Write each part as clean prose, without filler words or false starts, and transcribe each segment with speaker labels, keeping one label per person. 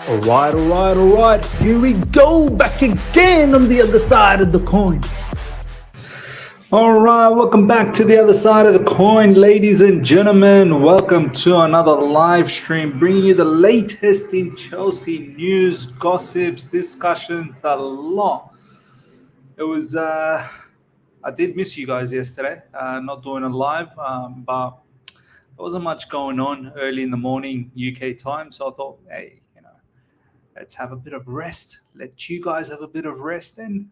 Speaker 1: All right. Here we go, back again on the other side of the coin. All right, welcome back to the other side of the coin, ladies and gentlemen. Welcome to another live stream, bringing you the latest in Chelsea news, gossips, discussions, the lot. It was, I did miss you guys yesterday, not doing it live, but there wasn't much going on early in the morning UK time, so I thought, hey, let's have a bit of rest. Let you guys have a bit of rest. And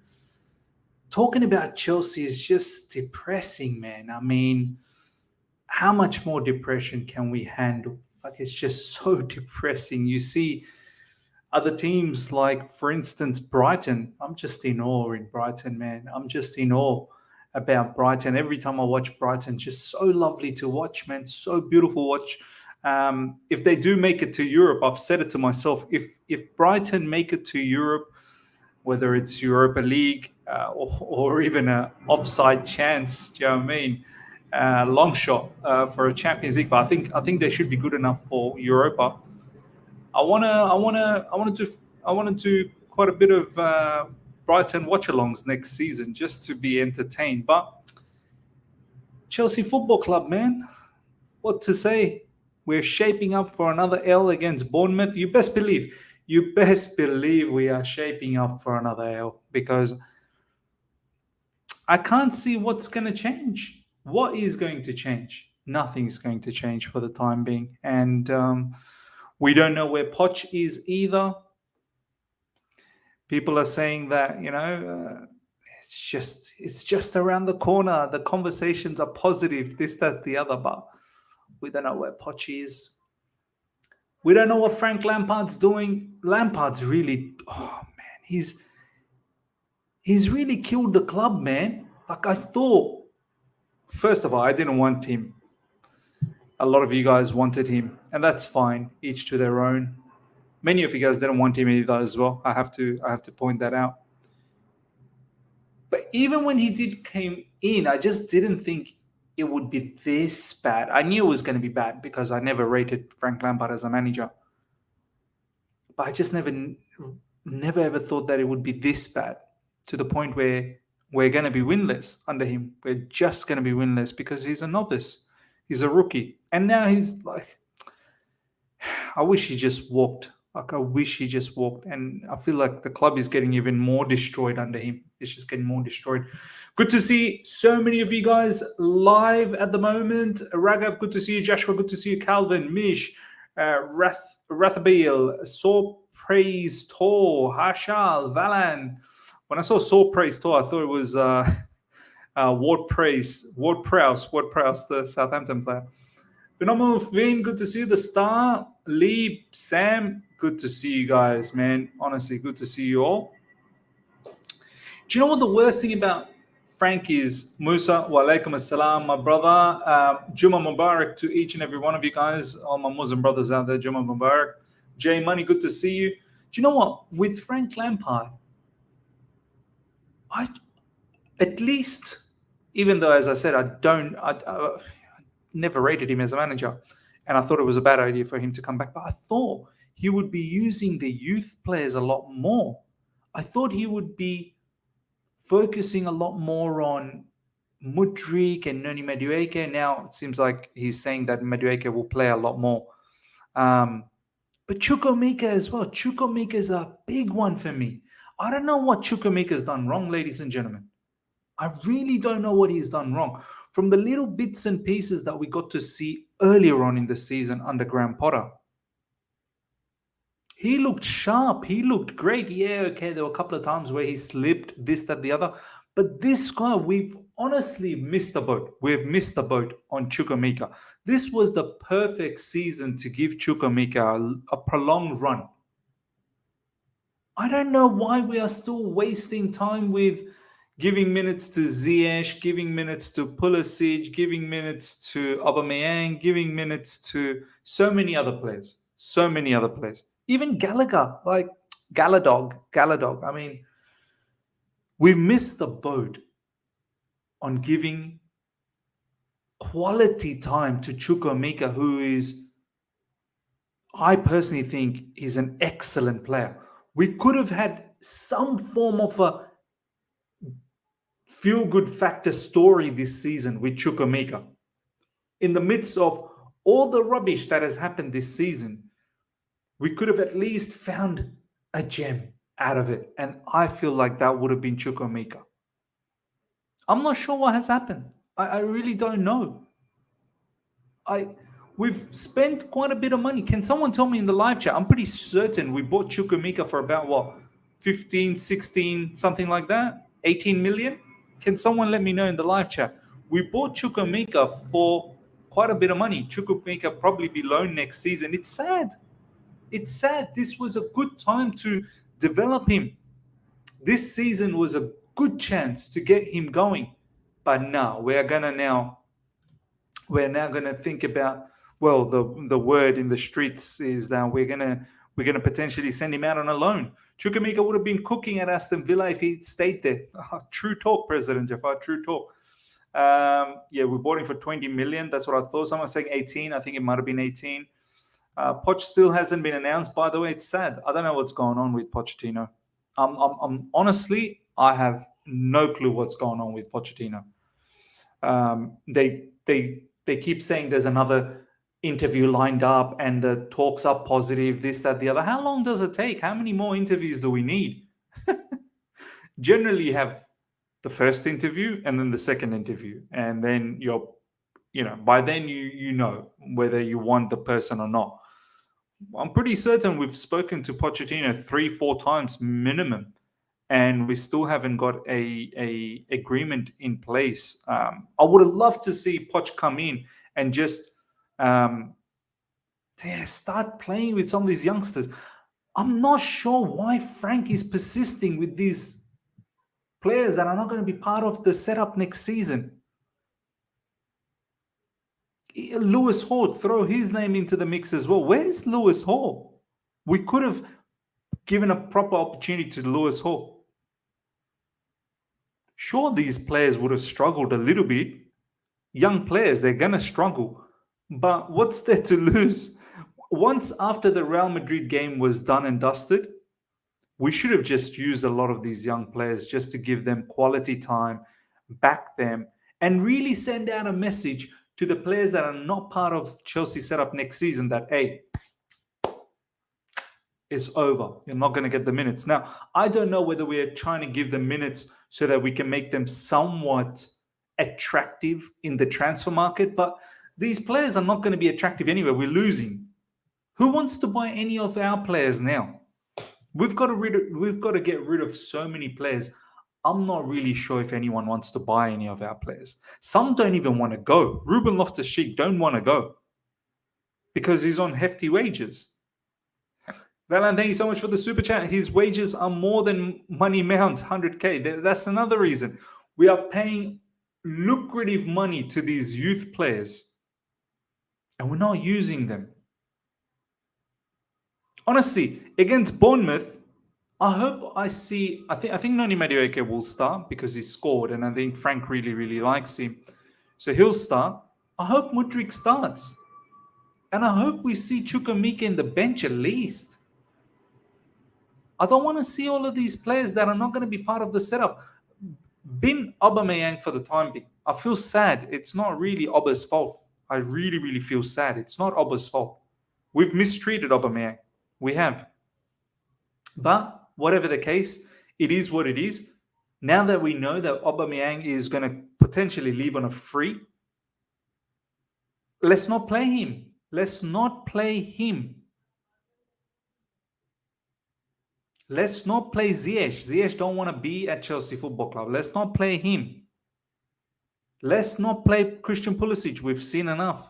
Speaker 1: talking about Chelsea is just depressing, man. I mean, how much more depression can we handle? Like, it's just so depressing. You see other teams like, for instance, Brighton. I'm just in awe in Brighton, man. I'm just in awe about Brighton. Every time I watch Brighton, just so lovely to watch, man. So beautiful to watch. If they do make it to Europe, I've said it to myself, if Brighton make it to Europe, whether it's Europa League or even an offside chance, do you know what I mean? Long shot for a Champions League, but I think they should be good enough for Europa. I want to do quite a bit of Brighton watch-alongs next season just to be entertained. But Chelsea Football Club, man, what to say? We're shaping up for another L against Bournemouth. You best believe we are shaping up for another L, because I can't see what's going to change. What is going to change? Nothing's going to change for the time being. And we don't know where Poch is either. People are saying that, it's just around the corner. The conversations are positive, this, that, the other, but we don't know where Poch is. We don't know what Frank Lampard's doing. Lampard's really, he's really killed the club, man. Like, I thought, first of all, I didn't want him. A lot of you guys wanted him, and that's fine. Each to their own. Many of you guys didn't want him either as well. I have to point that out. But even when he came in, I just didn't think it would be this bad. I knew it was going to be bad because I never rated Frank Lampard as a manager. But I just never ever thought that it would be this bad, to the point where we're going to be winless under him. We're just going to be winless because he's a novice. He's a rookie. And now he's like, I wish he just walked. And I feel like the club is getting even more destroyed under him. It's just getting more destroyed. Good to see so many of you guys live at the moment. Raghav, good to see you. Joshua, good to see you. Calvin, Mish, Rathabil, Saw Praise Tor, Hashal, Valan. When I saw Saw Praise Tor, I thought it was Ward Prowse, the Southampton player. Phenomenal Finn, good to see you. The Star, Lee, Sam, good to see you guys, man. Honestly, good to see you all. Do you know what the worst thing about Frank is? Musa, wa alaikum assalam, my brother. Juma Mubarak to each and every one of you guys, all my Muslim brothers out there. Juma Mubarak. Jay Money, good to see you. Do you know what? With Frank Lampard, at least, even though, as I said, I never rated him as a manager, and I thought it was a bad idea for him to come back, but I thought he would be using the youth players a lot more. I thought he would be focusing a lot more on Mudryk and Noni Madueke. Now it seems like he's saying that Madueke will play a lot more. But Chukwuemeka as well. Chukwuemeka is a big one for me. I don't know what Chukwuemeka has done wrong, ladies and gentlemen. I really don't know what he's done wrong. From the little bits and pieces that we got to see earlier on in the season under Graham Potter, he looked sharp. He looked great. Yeah, okay, there were a couple of times where he slipped, this, that, the other. But this guy, we've honestly missed the boat. We've missed the boat on Chukwuemeka. This was the perfect season to give Chukwuemeka a prolonged run. I don't know why we are still wasting time with giving minutes to Ziyech, giving minutes to Pulisic, giving minutes to Aubameyang, giving minutes to so many other players. Even Gallagher, like Galadog. I mean, we missed the boat on giving quality time to Chukwuemeka, who is I personally think he's an excellent player. We could have had some form of a feel-good factor story this season with Chukwuemeka. In the midst of all the rubbish that has happened this season, we could have at least found a gem out of it. And I feel like that would have been Chukwuemeka. I'm not sure what has happened. I really don't know. We've spent quite a bit of money. Can someone tell me in the live chat? I'm pretty certain we bought Chukwuemeka for about what, 15, 16, something like that? 18 million? Can someone let me know in the live chat? We bought Chukwuemeka for quite a bit of money. Chukwuemeka probably be loaned next season. It's sad. It's sad. This was a good time to develop him. This season was a good chance to get him going. But now we're now going to think about, well, the word in the streets is that we're gonna potentially send him out on a loan. Chukwuemeka would have been cooking at Aston Villa if he stayed there. True talk, President Jafar. True talk. Yeah, we bought him for 20 million. That's what I thought. Someone saying 18. I think it might have been 18. Poch still hasn't been announced. By the way, it's sad. I don't know what's going on with Pochettino. I'm honestly, I have no clue what's going on with Pochettino. They keep saying there's another interview lined up and the talks are positive, this, that, the other. How long does it take? How many more interviews do we need? Generally, you have the first interview and then the second interview. And then by then you know whether you want the person or not. I'm pretty certain we've spoken to Pochettino 3-4 times minimum, and we still haven't got a agreement in place. I would have loved to see Poch come in and just start playing with some of these youngsters. I'm not sure why Frank is persisting with these players that are not going to be part of the setup next season. Lewis Hall, throw his name into the mix as well. Where's Lewis Hall? We could have given a proper opportunity to Lewis Hall. Sure, these players would have struggled a little bit. Young players, they're going to struggle. But what's there to lose? Once after the Real Madrid game was done and dusted, we should have just used a lot of these young players just to give them quality time, back them, and really send out a message to the players that are not part of Chelsea setup next season that, hey, it's over. You're not going to get the minutes. Now, I don't know whether we're trying to give them minutes so that we can make them somewhat attractive in the transfer market, but these players are not going to be attractive anyway. We're losing. Who wants to buy any of our players now? We've got to get rid of so many players. I'm not really sure if anyone wants to buy any of our players. Some don't even want to go. Ruben Loftus-Cheek don't want to go because he's on hefty wages. Valan, thank you so much for the super chat. His wages are more than Money Mount's 100K. That's another reason. We are paying lucrative money to these youth players and we're not using them. Honestly, against Bournemouth, I hope I think Noni Madueke will start because he scored, and I think Frank really, really likes him. So he'll start. I hope Mudryk starts. And I hope we see Chukwuemeka in the bench at least. I don't want to see all of these players that are not going to be part of the setup. Bin Aubameyang for the time being. I feel sad. It's not really Aubameyang's fault. I really, really feel sad. It's not Aubameyang's fault. We've mistreated Aubameyang. We have. But whatever the case, it is what it is. Now that we know that Aubameyang is going to potentially leave on a free, let's not play him. Let's not play him. Let's not play Ziyech. Ziyech don't want to be at Chelsea Football Club. Let's not play him. Let's not play Christian Pulisic. We've seen enough.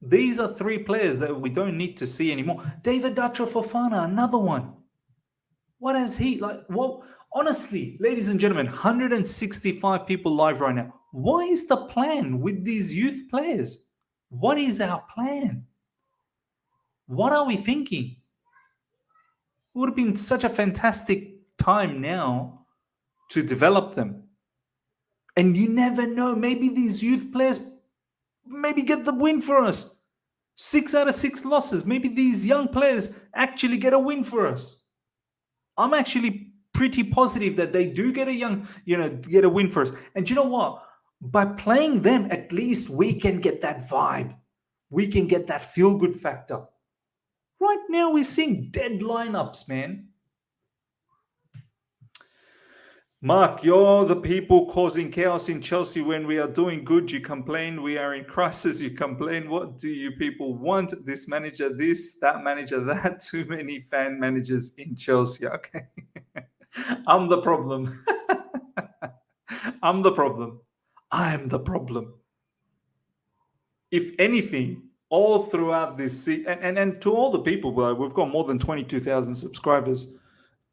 Speaker 1: These are three players that we don't need to see anymore. David Dacho Fofana, another one. What has he like? Well, honestly, ladies and gentlemen, 165 people live right now. What is the plan with these youth players? What is our plan? What are we thinking? It would have been such a fantastic time now to develop them. And you never know. Maybe these youth players maybe get the win for us. 6 out of 6 losses. Maybe these young players actually get a win for us. I'm actually pretty positive that they do get get a win for us. And you know what? By playing them, at least we can get that vibe. We can get that feel-good factor. Right now, we're seeing dead lineups, man. Mark, you're the people causing chaos in Chelsea. When we are doing good, you complain. We are in crisis, you complain. What do you people want? This manager, this, that manager, that. Too many fan managers in Chelsea. Okay. I'm the problem. I'm the problem. I am the problem. If anything, all throughout this season, and to all the people, we've got more than 22,000 subscribers.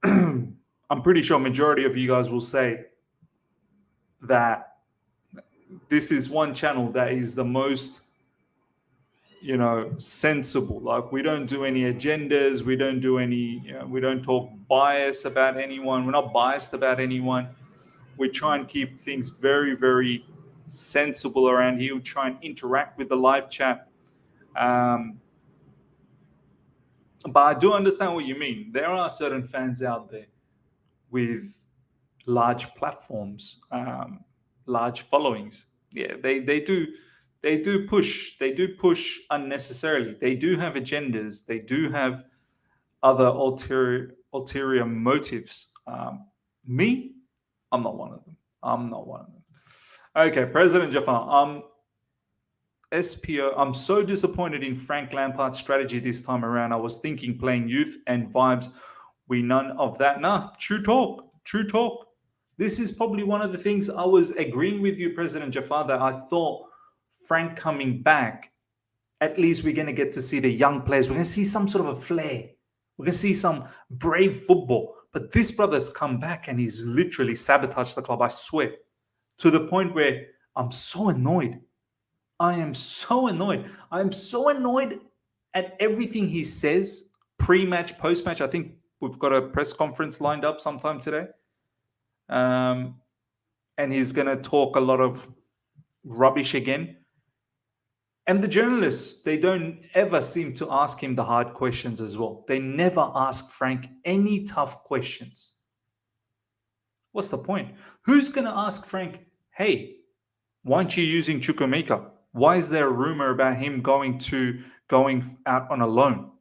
Speaker 1: I'm pretty sure majority of you guys will say that this is one channel that is the most, sensible. Like, we don't do any agendas. We don't do any, we don't talk bias about anyone. We're not biased about anyone. We try and keep things very, very sensible around here. We try and interact with the live chat. But I do understand what you mean. There are certain fans out there with large platforms, large followings. Yeah, they do push unnecessarily. They do have agendas. They do have other ulterior motives. Me, I'm not one of them. I'm not one of them. Okay, President Jafar. SPO, I'm so disappointed in Frank Lampard's strategy this time around. I was thinking playing youth and vibes. We none of that. Nah, true talk. True talk. This is probably one of the things I was agreeing with you, President Jafar, that I thought Frank coming back, at least we're going to get to see the young players. We're going to see some sort of a flair. We're going to see some brave football. But this brother's come back and he's literally sabotaged the club, I swear, to the point where I'm so annoyed. I am so annoyed. I am so annoyed at everything he says, pre-match, post-match. I think we've got a press conference lined up sometime today. And he's going to talk a lot of rubbish again. And the journalists, they don't ever seem to ask him the hard questions as well. They never ask Frank any tough questions. What's the point? Who's going to ask Frank, hey, why aren't you using Chukwuemeka? Why is there a rumor about him going out on a loan?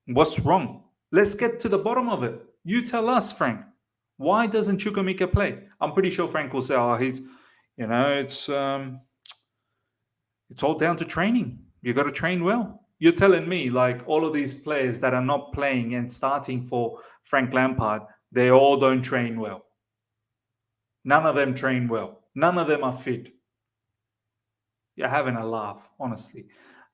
Speaker 1: What's wrong? Let's get to the bottom of it. You tell us, Frank. Why doesn't Chukwuemeka play? I'm pretty sure Frank will say, "Oh, it's all down to training. You got to train well." You're telling me, like, all of these players that are not playing and starting for Frank Lampard, they all don't train well. None of them train well. None of them are fit. You're having a laugh, honestly.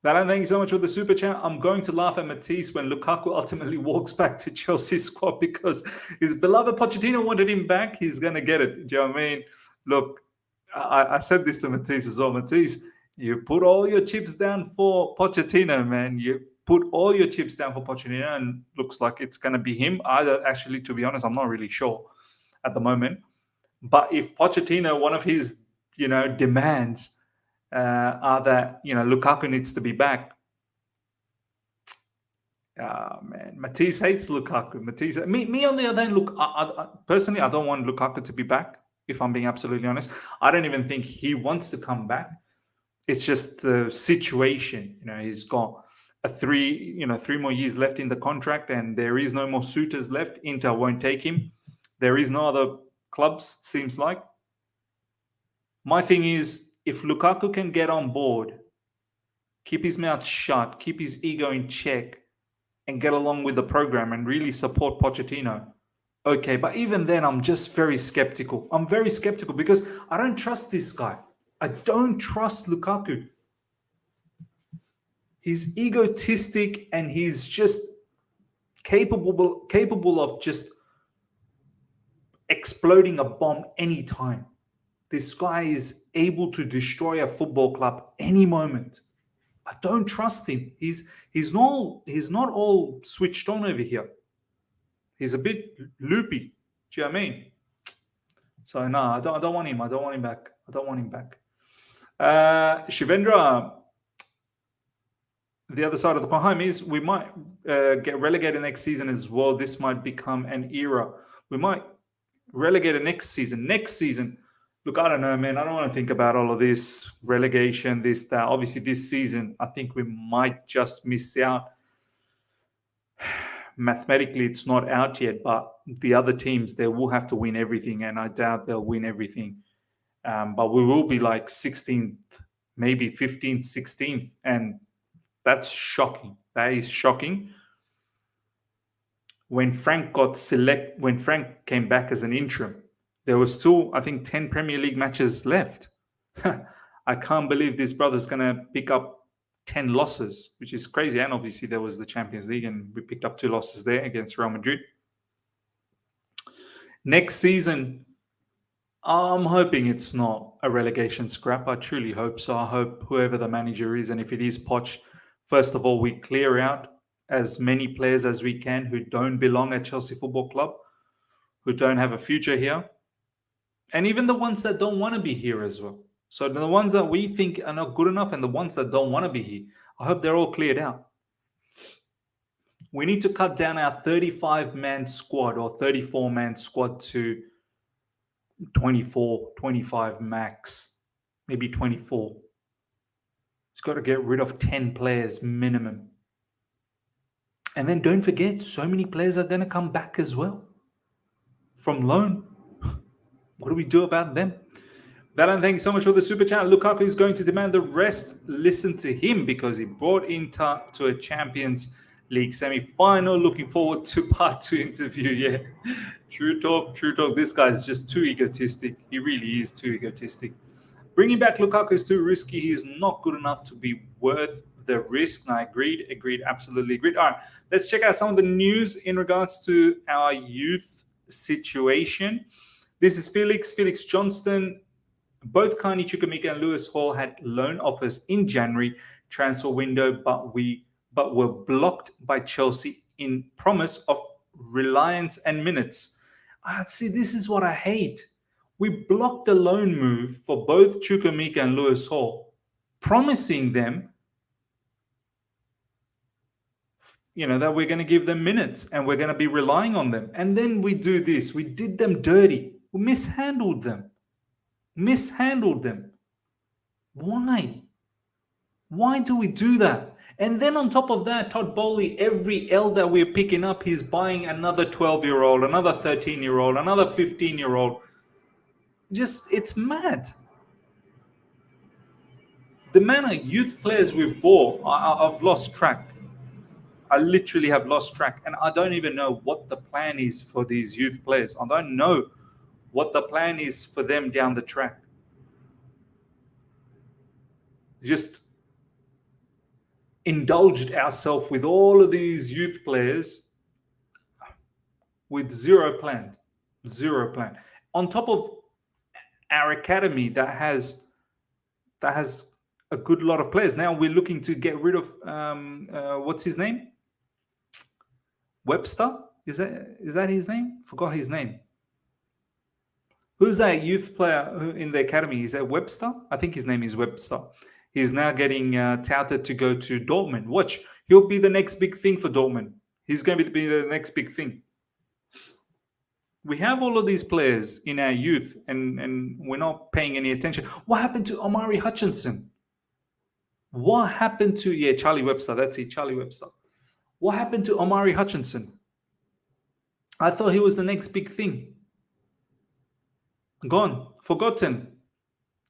Speaker 1: Valan, thank you so much for the super chat. I'm going to laugh at Matisse when Lukaku ultimately walks back to Chelsea's squad because his beloved Pochettino wanted him back. He's going to get it. Do you know what I mean? Look, I said this to Matisse as well. Matisse, you put all your chips down for Pochettino, man. You put all your chips down for Pochettino, and looks like it's going to be him. Actually, to be honest, I'm not really sure at the moment. But if Pochettino, one of his, demands are that, Lukaku needs to be back. Man, Matisse hates Lukaku. Me on the other hand, look, I personally, I don't want Lukaku to be back, if I'm being absolutely honest. I don't even think he wants to come back. It's just the situation. He's got three more years left in the contract, and there is no more suitors left. Inter won't take him. There is no other clubs, seems like. My thing is, if Lukaku can get on board, keep his mouth shut, keep his ego in check, and get along with the program and really support Pochettino, okay. But even then, I'm just very skeptical. I'm very skeptical because I don't trust this guy. I don't trust Lukaku. He's egotistic and he's just capable of just exploding a bomb anytime. This guy is able to destroy a football club any moment. I don't trust him. He's not all switched on over here. He's a bit loopy. Do you know what I mean? So no, I don't want him. I don't want him back. I don't want him back. Shivendra, the other side of the coin is we might get relegated next season as well. This might become an era. We might relegate it next season. Next season, look, I don't know, man. I don't want to think about all of this relegation, this, that. Obviously, this season, I think we might just miss out. Mathematically, it's not out yet, but the other teams, they will have to win everything, and I doubt they'll win everything. But we will be like 16th, maybe 15th, 16th, and that's shocking. That is shocking. When Frank came back as an interim, there was still, I think, 10 Premier League matches left. I can't believe this brother's going to pick up 10 losses, which is crazy. And obviously there was the Champions League, and we picked up 2 losses there against Real Madrid. Next season, I'm hoping it's not a relegation scrap. I truly hope so. I hope whoever the manager is, and if it is Poch, first of all, we clear out as many players as we can who don't belong at Chelsea Football Club, who don't have a future here, and even the ones that don't want to be here as well. So the ones that we think are not good enough and the ones that don't want to be here, I hope they're all cleared out. We need to cut down our 35-man squad or 34-man squad to 24, 25 max, maybe 24. It's got to get rid of 10 players minimum. And then don't forget, so many players are going to come back as well from loan. What do we do about them? Valan, thank you so much for the super chat. Lukaku is going to demand the rest. Listen to him because he brought Inter to a Champions League semi-final. Looking forward to part 2 interview. Yeah, true talk, true talk. This guy is just too egotistic. He really is too egotistic. Bringing back Lukaku is too risky. He is not good enough to be worth the risk. And I agreed, absolutely agreed. All right, let's check out some of the news in regards to our youth situation. This is Felix Johnston. Both Carney Chukwuemeka and Lewis Hall had loan offers in January transfer window, but were blocked by Chelsea in promise of reliance and minutes. See, this is what I hate. We blocked a loan move for both Chukwuemeka and Lewis Hall, promising them, that we're going to give them minutes and we're going to be relying on them. And then we do this. We did them dirty. We mishandled them. Why? Why do we do that? And then on top of that, Todd Boehly, every L that we're picking up, he's buying another 12-year-old, another 13-year-old, another 15-year-old. It's mad. The amount of youth players we've bought, I've lost track. I literally have lost track. And I don't even know what the plan is for these youth players. I don't know what the plan is for them down the track. Just indulged ourselves with all of these youth players with zero plan. On top of our academy that has a good lot of players. Now we're looking to get rid of what's his name? Webster? Is that his name? Forgot his name. Who's that youth player in the academy? Is that Webster? I think his name is Webster. He's now getting touted to go to Dortmund. Watch, he'll be the next big thing for Dortmund. He's going to be the next big thing. We have all of these players in our youth, and we're not paying any attention. What happened to Omari Hutchinson? What happened to, Charlie Webster. That's it, Charlie Webster. What happened to Omari Hutchinson? I thought he was the next big thing. Gone, forgotten.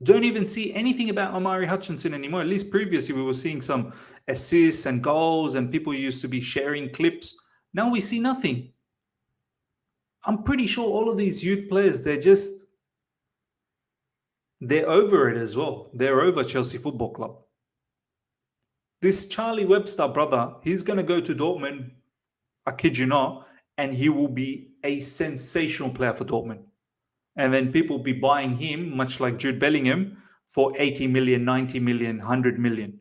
Speaker 1: Don't even see anything about Omari Hutchinson anymore. At least previously we were seeing some assists and goals and people used to be sharing clips. Now we see nothing. I'm pretty sure all of these youth players, they're over it as well. They're over Chelsea Football Club. This Charlie Webster brother, he's going to go to Dortmund, I kid you not, and he will be a sensational player for Dortmund. And then people will be buying him, much like Jude Bellingham, for 80 million, 90 million, 100 million.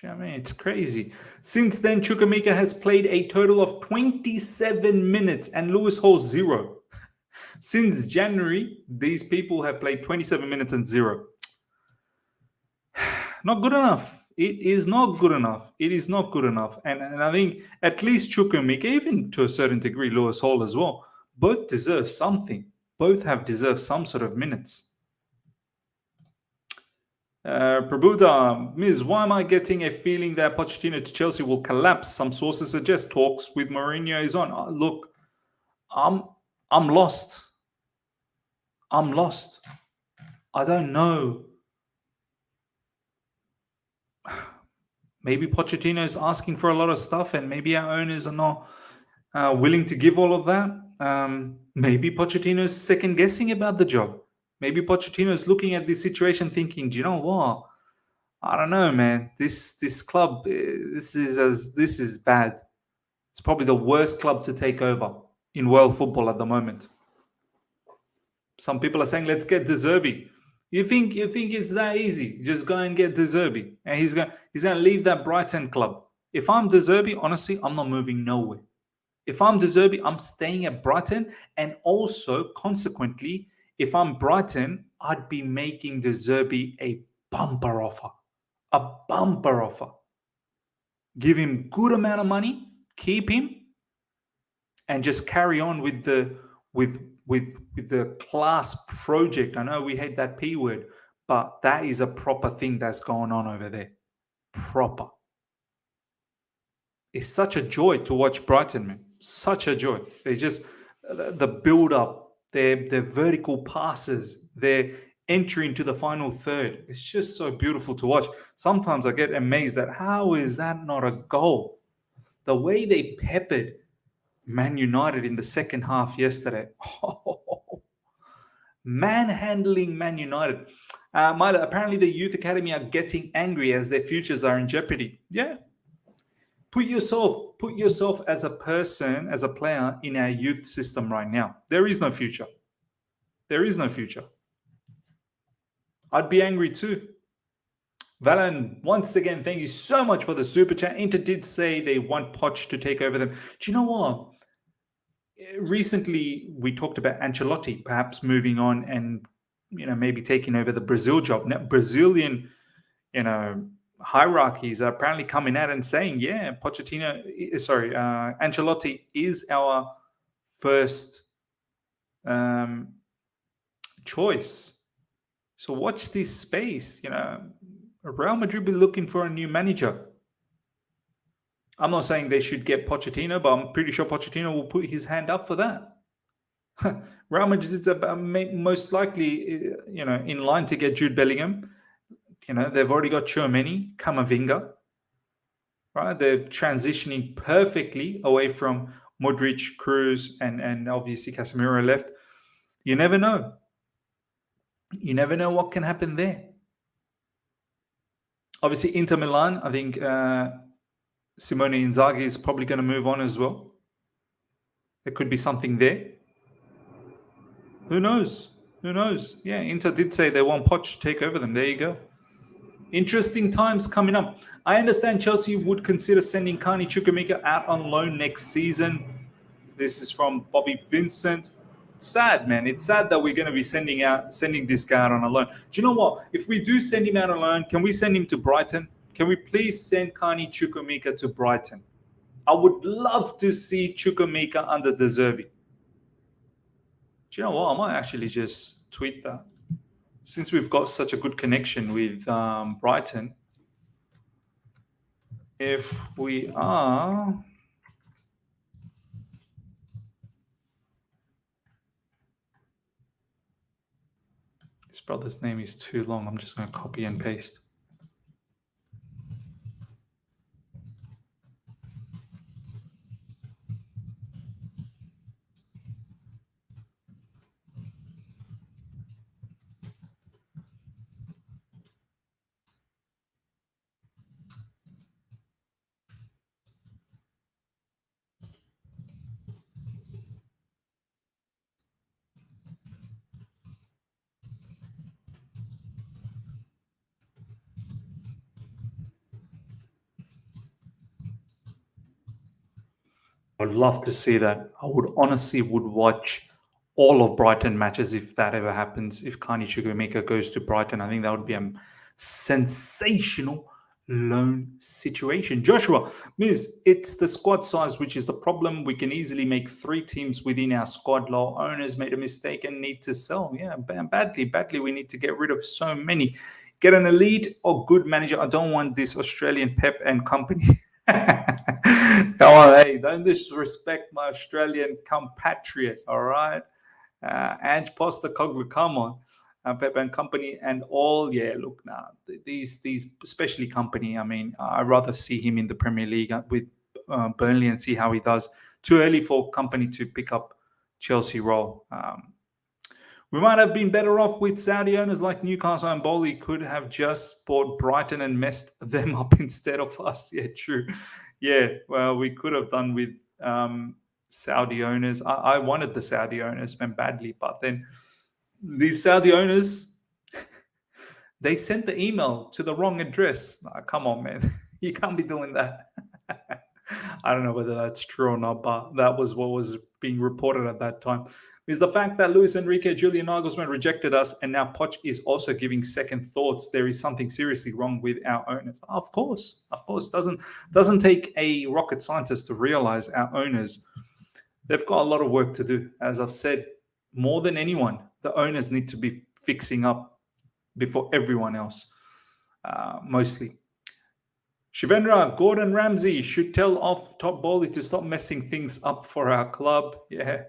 Speaker 1: I mean, it's crazy. Since then, Chukwuemeka has played a total of 27 minutes and Lewis Hall 0. Since January, these people have played 27 minutes and 0. Not good enough. It is not good enough. It is not good enough. And I think at least Chukwuemeka, even to a certain degree, Lewis Hall as well, both deserve something. Both have deserved some sort of minutes. Prabuddha, Ms., why am I getting a feeling that Pochettino to Chelsea will collapse? Some sources suggest talks with Mourinho is on. Look, I'm lost. I'm lost. I don't know. Maybe Pochettino is asking for a lot of stuff, and maybe our owners are not willing to give all of that. Maybe Pochettino is second guessing about the job. Maybe Pochettino is looking at this situation, thinking, "Do you know what? I don't know, man. This club, this is bad. It's probably the worst club to take over in world football at the moment." Some people are saying, "Let's get De Zerbi." You think it's that easy? Just go and get De Zerbi, and he's gonna leave that Brighton club. If I'm De Zerbi, honestly, I'm not moving nowhere. If I'm De Zerbi, I'm staying at Brighton, and also consequently, if I'm Brighton, I'd be making De Zerbi a bumper offer. A bumper offer. Give him good amount of money, keep him, and just carry on with the class project. I know we hate that P word, but that is a proper thing that's going on over there. Proper. It's such a joy to watch Brighton, man. Such a joy. They just the build up, their vertical passes, their entry into the final third. It's just so beautiful to watch. Sometimes I get amazed at how is that not a goal? The way they peppered Man United in the second half yesterday. Manhandling Man United. Apparently the youth academy are getting angry as their futures are in jeopardy. Yeah. Put yourself as a person, as a player in our youth system right now. There is no future. There is no future. I'd be angry too. Valan, once again, thank you so much for the super chat. Inter did say they want Poch to take over them. Do you know what? Recently, we talked about Ancelotti perhaps moving on and maybe taking over the Brazil job. Now, Brazilian, hierarchies are apparently coming out and saying, yeah, Ancelotti is our first choice. So watch this space. Real Madrid be looking for a new manager. I'm not saying they should get Pochettino, but I'm pretty sure Pochettino will put his hand up for that. Real Madrid's most likely, in line to get Jude Bellingham. They've already got Tchouaméni, Camavinga. Right? They're transitioning perfectly away from Modric, Kroos, and obviously Casemiro left. You never know. You never know what can happen there. Obviously, Inter Milan, I think Simone Inzaghi is probably going to move on as well. There could be something there. Who knows? Who knows? Yeah, Inter did say they want Poch to take over them. There you go. Interesting times coming up. I understand Chelsea would consider sending Carney Chukwuemeka out on loan next season. This is from Bobby Vincent. It's sad, man. It's sad that we're going to be sending this guy out on a loan. Do you know what? If we do send him out on loan, can we send him to Brighton? Can we please send Carney Chukwuemeka to Brighton? I would love to see Chukwuemeka under De Zerbi. Do you know what? I might actually just tweet that. Since we've got such a good connection with Brighton, if we are... This brother's name is too long. I'm just going to copy and paste. I would love to see that. I would honestly watch all of Brighton matches if that ever happens. If Carney Chukwuemeka goes to Brighton, I think that sensational loan situation. Joshua, Miz, it's the squad size which is the problem. We can easily make 3 teams within our squad. Low owners made a mistake and need to sell. Yeah, badly. We need to get rid of so many. Get an elite or good manager. I don't want this Australian Pep and company. Come on, hey, don't disrespect my Australian compatriot, all right? Ange Postecoglou, come on. Pep and company and all, yeah, look, now these especially company, I mean, I'd rather see him in the Premier League with Burnley and see how he does. Too early for company to pick up Chelsea role. We might have been better off with Saudi owners like Newcastle and Boehly could have just bought Brighton and messed them up instead of us. Yeah, true. Yeah, well, we could have done with Saudi owners. I wanted the Saudi owners went badly, but then these Saudi owners, they sent the email to the wrong address. Come on, man. You can't be doing that. I don't know whether that's true or not, but that was what was being reported at that time. Is the fact that Luis Enrique, Julian Nagelsmann rejected us, and now Poch is also giving second thoughts. There is something seriously wrong with our owners. Of course. Doesn't take a rocket scientist to realize our owners, they've got a lot of work to do. As I've said, more than anyone, the owners need to be fixing up before everyone else, mostly. Shivendra, Gordon Ramsay should tell off Todd Boehly to stop messing things up for our club. Yeah.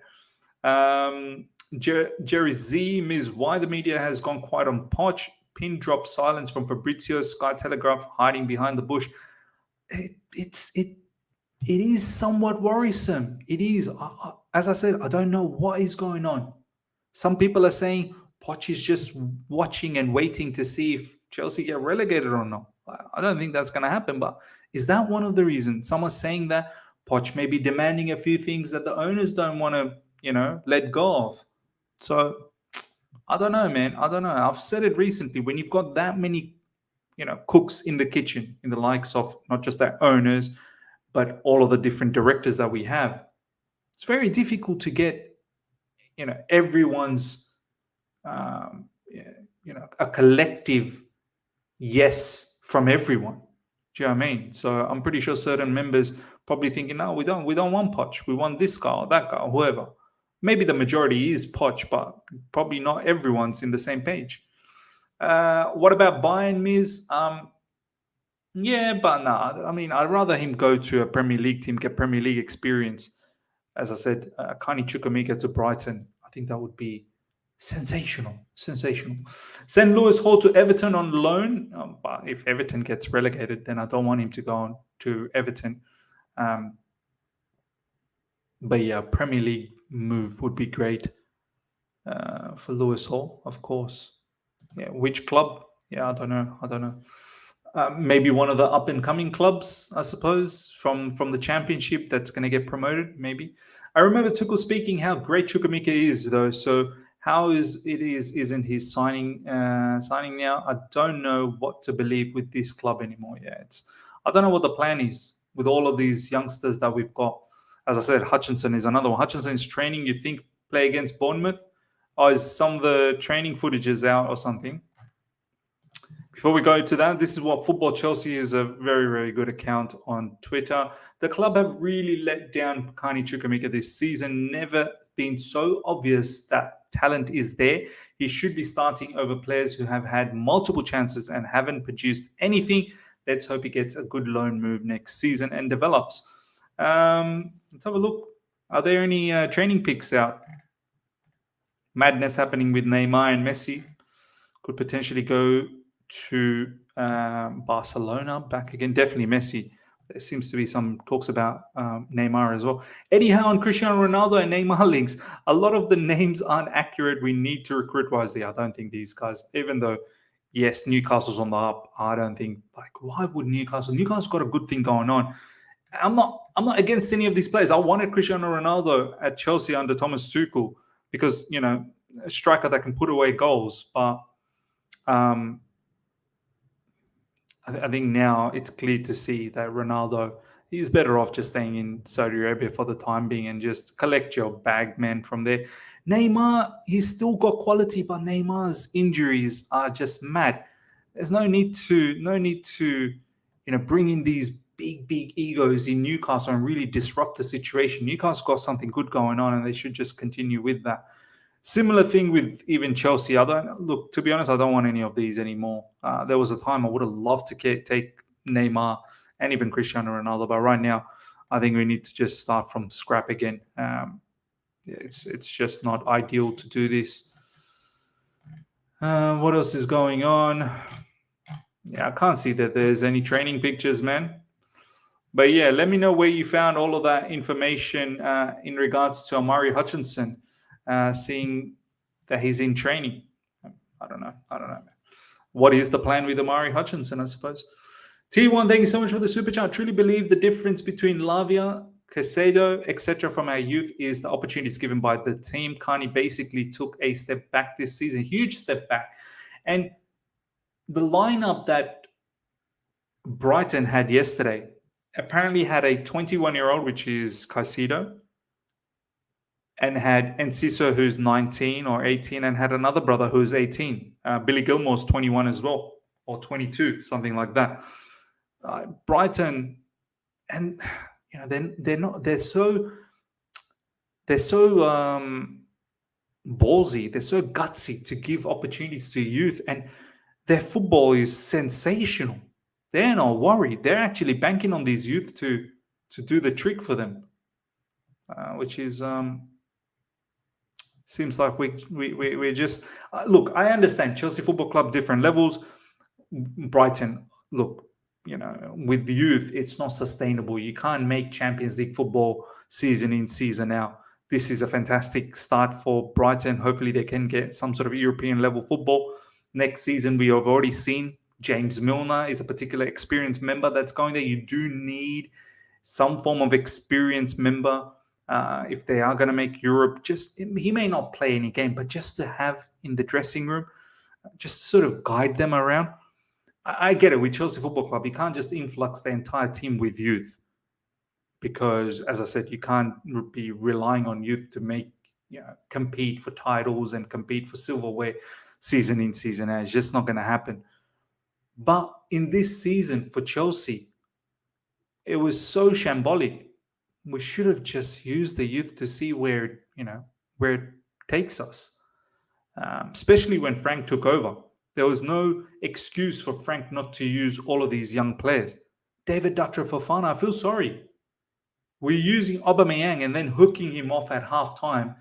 Speaker 1: Jerry Z, Ms. Why the media has gone quiet on Poch. Pin drop silence from Fabrizio, Sky Telegraph hiding behind the bush. It is somewhat worrisome. It is. As I said, I don't know what is going on. Some people are saying Poch is just watching and waiting to see if Chelsea get relegated or not. I don't think that's going to happen, but is that one of the reasons? Someone's saying that Poch may be demanding a few things that the owners don't want to, let go of. So I don't know, man. I don't know. I've said it recently. When you've got that many, cooks in the kitchen, in the likes of not just our owners, but all of the different directors that we have, it's very difficult to get, everyone's, a collective yes from everyone. Do you know what I mean? So I'm pretty sure certain members probably thinking, no, we don't want Poch. We want this guy or that guy or whoever. Maybe the majority is Poch, but probably not everyone's in the same page. What about Bayern, Miz? Yeah, but nah. I mean, I'd rather him go to a Premier League team, get Premier League experience. As I said, Carney Chukwuemeka to Brighton. I think that would be sensational. Send Lewis Hall to Everton on loan. But if Everton gets relegated, then I don't want him to go on to Everton. But yeah, Premier League move would be great for Lewis Hall, of course. Yeah, which club? Yeah, I don't know. Maybe one of the up-and-coming clubs, I suppose, from the Championship that's going to get promoted, maybe. I remember Tuchel speaking how great Chukwuemeka is, though. So how isn't he signing now? I don't know what to believe with this club anymore. Yeah, I don't know what the plan is with all of these youngsters that we've got. As I said, Hutchinson is another one. Hutchinson is training, you think, play against Bournemouth? Or is some of the training footage is out or something? Before we go to that, this is what Football Chelsea is a very, very good account on Twitter. The club have really let down Carney Chukwuemeka this season. Never been so obvious that talent is there. He should be starting over players who have had multiple chances and haven't produced anything. Let's hope he gets a good loan move next season and develops. Let's have a look. Are there any training pics out? Madness happening with Neymar and Messi. Could potentially go to Barcelona back again. Definitely Messi. There seems to be some talks about Neymar as well. Eddie Howe and Cristiano Ronaldo and Neymar links. A lot of the names aren't accurate. We need to recruit wisely. I don't think these guys, even though, yes, Newcastle's on the up, I don't think, why would Newcastle's got a good thing going on. I'm not against any of these players. I wanted Cristiano Ronaldo at Chelsea under Thomas Tuchel because, a striker that can put away goals. But I think now it's clear to see that Ronaldo is better off just staying in Saudi Arabia for the time being and just collect your bag, man, from there. Neymar, he's still got quality, but Neymar's injuries are just mad. There's no need to bring in these big egos in Newcastle and really disrupt the situation. Newcastle got something good going on, and they should just continue with that. Similar thing with even Chelsea. To be honest, I don't want any of these anymore. There was a time I would have loved to take Neymar and even Cristiano Ronaldo, but right now, I think we need to just start from scrap again. It's just not ideal to do this. What else is going on? Yeah, I can't see that there's any training pictures, man. But yeah, let me know where you found all of that information in regards to Omari Hutchinson, seeing that he's in training. I don't know. What is the plan with Omari Hutchinson, I suppose? T1, thank you so much for the super chat. I truly believe the difference between Lavia, Caicedo, etc. from our youth is the opportunities given by the team. Carney basically took a step back this season, huge step back. And the lineup that Brighton had yesterday apparently had a 21-year-old, which is Caicedo, and had Enciso, who's 19 or 18, and had another brother who's 18. Billy Gilmore's 21 as well, or 22, something like that. Brighton, and they're so ballsy, they're so gutsy to give opportunities to youth, and their football is sensational. They're not worried. They're actually banking on these youth to do the trick for them, which is seems like we're just look. I understand Chelsea Football Club, different levels. Brighton, look, with the youth, it's not sustainable. You can't make Champions League football season in, season out. This is a fantastic start for Brighton. Hopefully they can get some sort of European level football. Next season, we have already seen James Milner is a particular experienced member that's going there. You do need some form of experienced member if they are going to make Europe. He may not play any game, but just to have in the dressing room, just sort of guide them around. I get it. With Chelsea Football Club, you can't just influx the entire team with youth because, as I said, you can't be relying on youth to make compete for titles and compete for silverware season in, season out. It's just not going to happen. But in this season for Chelsea, it was so shambolic. We should have just used the youth to see where it takes us, especially when Frank took over. There was no excuse for Frank not to use all of these young players. David Dutra Fofana, I feel sorry. We're using Aubameyang and then hooking him off at halftime,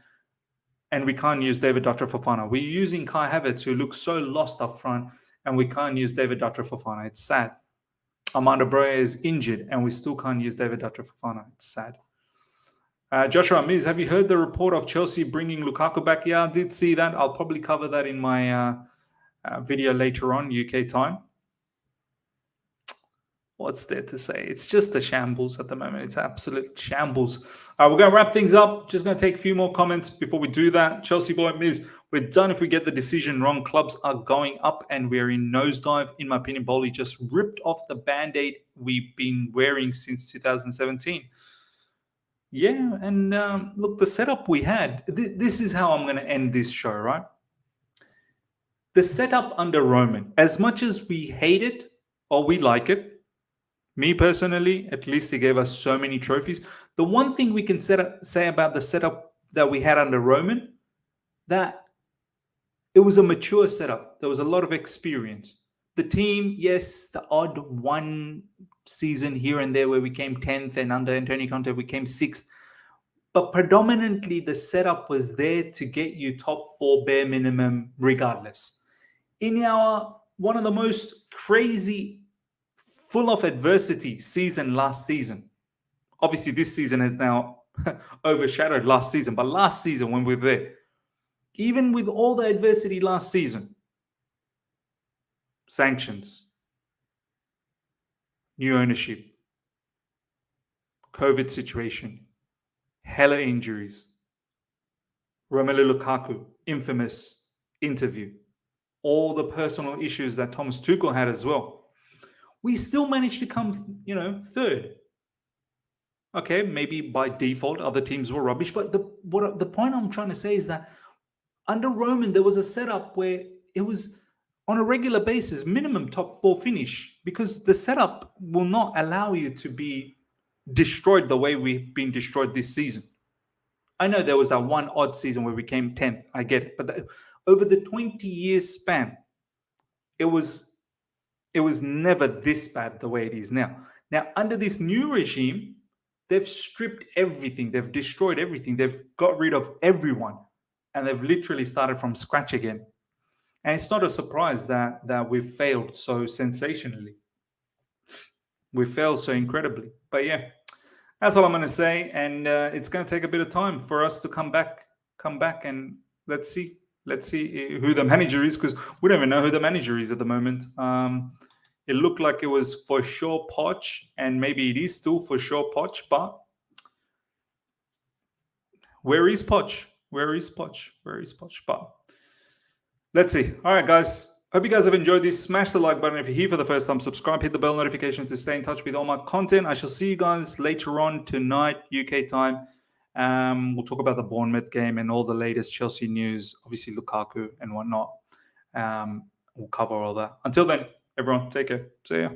Speaker 1: and we can't use David Dutra Fofana. We're using Kai Havertz, who looks so lost up front, and we can't use David Dutra Fofana. It's sad. Armando Broja is injured, and we still can't use David Dutra Fofana. It's sad. Joshua Amiz, have you heard the report of Chelsea bringing Lukaku back? Yeah, I did see that. I'll probably cover that in my video later on, UK time. What's there to say? It's just a shambles at the moment. It's absolute shambles. We're going to wrap things up. Just going to take a few more comments before we do that. Chelsea boy Miz, we're done if we get the decision wrong. Clubs are going up and we're in nosedive. In my opinion, Boehly just ripped off the Band-Aid we've been wearing since 2017. Yeah, and look, the setup we had, this is how I'm going to end this show, right? The setup under Roman, as much as we hate it or we like it, me personally, at least he gave us so many trophies. The one thing we can say about the setup that we had under Roman, that it was a mature setup. There was a lot of experience. The team, yes, the odd one season here and there where we came 10th, and under Antonio Conte we came 6th. But predominantly the setup was there to get you top 4 bare minimum regardless. In our one of the most crazy, full of adversity season last season. Obviously, this season has now overshadowed last season. But last season, when we were there, even with all the adversity last season, sanctions, new ownership, COVID situation, hella injuries, Romelu Lukaku, infamous interview, all the personal issues that Thomas Tuchel had as well. We still managed to come, third. Okay, maybe by default, other teams were rubbish. But the point I'm trying to say is that under Roman, there was a setup where it was on a regular basis, minimum top 4 finish, because the setup will not allow you to be destroyed the way we've been destroyed this season. I know there was that one odd season where we came 10th. I get it. But over the 20 years span, it was never this bad the way it is now. Now, under this new regime, they've stripped everything. They've destroyed everything. They've got rid of everyone. And they've literally started from scratch again. And it's not a surprise that we've failed so sensationally. We failed so incredibly. But yeah, that's all I'm going to say. And it's going to take a bit of time for us to come back, and let's see who the manager is, because we don't even know who the manager is at the moment. It looked like it was for sure Poch, and maybe it is still for sure Poch, but where is Poch? But let's see. All right, guys. Hope you guys have enjoyed this. Smash the like button if you're here for the first time. Subscribe, hit the bell notification to stay in touch with all my content. I shall see you guys later on tonight, UK time. We'll talk about the Bournemouth game and all the latest Chelsea news, obviously Lukaku and whatnot. We'll cover all that. Until then, everyone, take care. See ya.